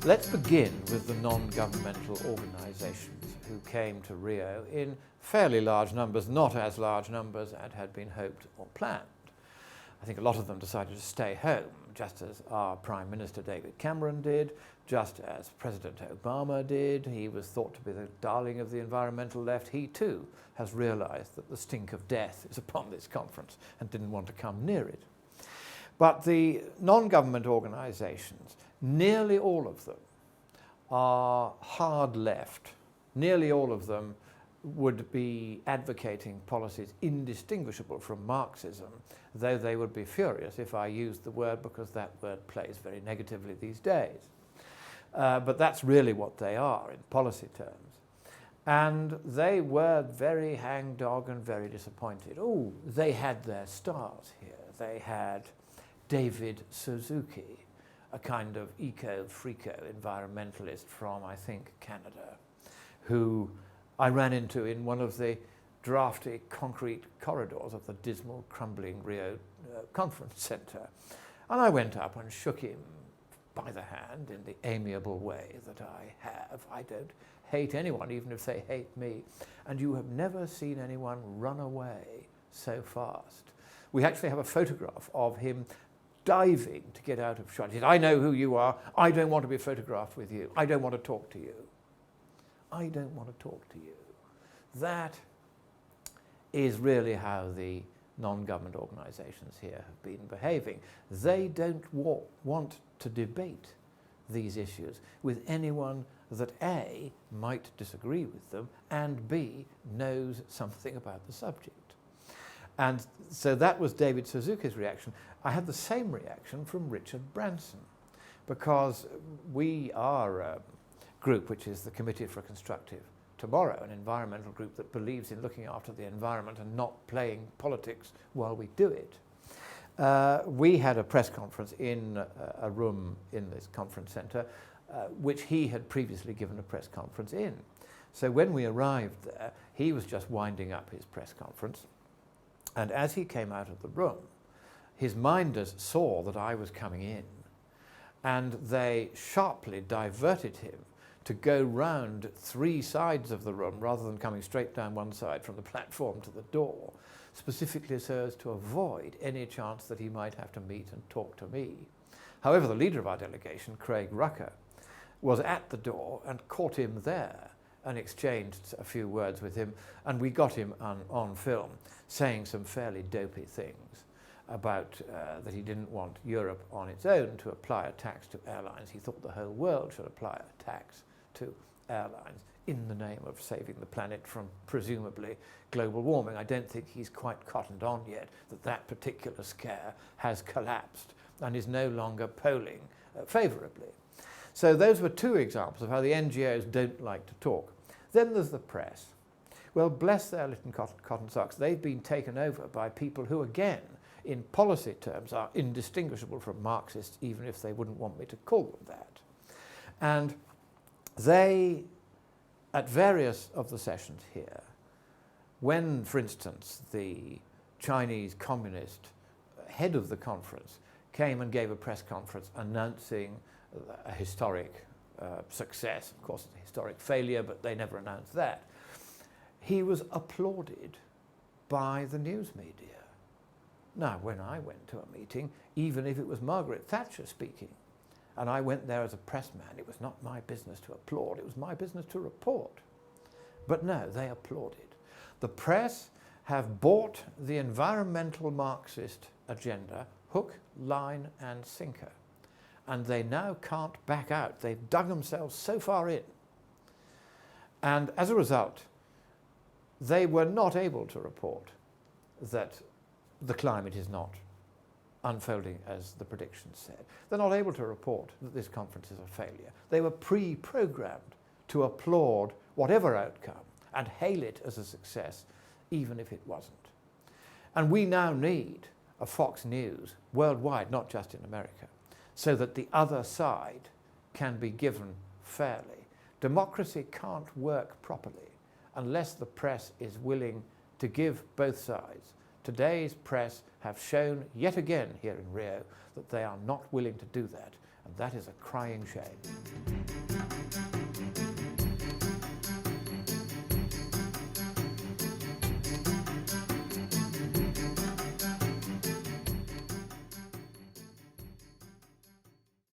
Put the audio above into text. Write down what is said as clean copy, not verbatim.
Let's begin with the non-governmental organisations who came to Rio in fairly large numbers, not as large numbers as had been hoped or planned. I think a lot of them decided to stay home, just as our Prime Minister David Cameron did, just as President Obama did. He was thought to be the darling of the environmental left. He too has realised that the stink of death is upon this conference and didn't want to come near it. But the non-government organisations, nearly all of them are hard left. Nearly all of them would be advocating policies indistinguishable from Marxism, though they would be furious if I used the word, because that word plays very negatively these days. But that's really what they are in policy terms. And they were very hangdog and very disappointed. Oh, they had their stars here. They had David Suzuki, a kind of eco-freako environmentalist from, I think, Canada, who I ran into in one of the drafty concrete corridors of the dismal, crumbling Rio Conference Centre. And I went up and shook him by the hand in the amiable way that I have. I don't hate anyone, even if they hate me. And you have never seen anyone run away so fast. We actually have a photograph of him diving to get out of shot. He said, "I know who you are. I don't want to be photographed with you. I don't want to talk to you. I don't want to talk to you." That is really how the non-government organisations here have been behaving. They don't want to debate these issues with anyone that A, might disagree with them, and B, knows something about the subject. And so that was David Suzuki's reaction. I had the same reaction from Richard Branson, because we are a group which is the Committee for Constructive Tomorrow, an environmental group that believes in looking after the environment and not playing politics while we do it. We had a press conference in a room in this conference centre, which he had previously given a press conference in. So when we arrived there, he was just winding up his press conference. And as he came out of the room, his minders saw that I was coming in, and they sharply diverted him to go round 3 sides of the room rather than coming straight down one side from the platform to the door, specifically so as to avoid any chance that he might have to meet and talk to me. However, the leader of our delegation, Craig Rucker, was at the door and caught him there and exchanged a few words with him, and we got him on film saying some fairly dopey things about that he didn't want Europe on its own to apply a tax to airlines. He thought the whole world should apply a tax to airlines in the name of saving the planet from presumably global warming. I don't think he's quite cottoned on yet that that particular scare has collapsed and is no longer polling favourably. So those were 2 examples of how the NGOs don't like to talk. Then there's the press. Well, bless their little cotton socks, they've been taken over by people who, again, in policy terms, are indistinguishable from Marxists, even if they wouldn't want me to call them that. And they, at various of the sessions here, when, for instance, the Chinese communist head of the conference came and gave a press conference announcing a historic success, of course, a historic failure, but they never announced that, he was applauded by the news media. Now, when I went to a meeting, even if it was Margaret Thatcher speaking, and I went there as a pressman, it was not my business to applaud, it was my business to report. But no, they applauded. The press have bought the environmental Marxist agenda hook, line and sinker. And they now can't back out. They've dug themselves so far in. And as a result, they were not able to report that the climate is not unfolding as the predictions said. They're not able to report that this conference is a failure. They were pre-programmed to applaud whatever outcome and hail it as a success, even if it wasn't. And we now need a Fox News worldwide, not just in America, so that the other side can be given fairly. Democracy can't work properly unless the press is willing to give both sides. Today's press have shown yet again here in Rio that they are not willing to do that, and that is a crying shame.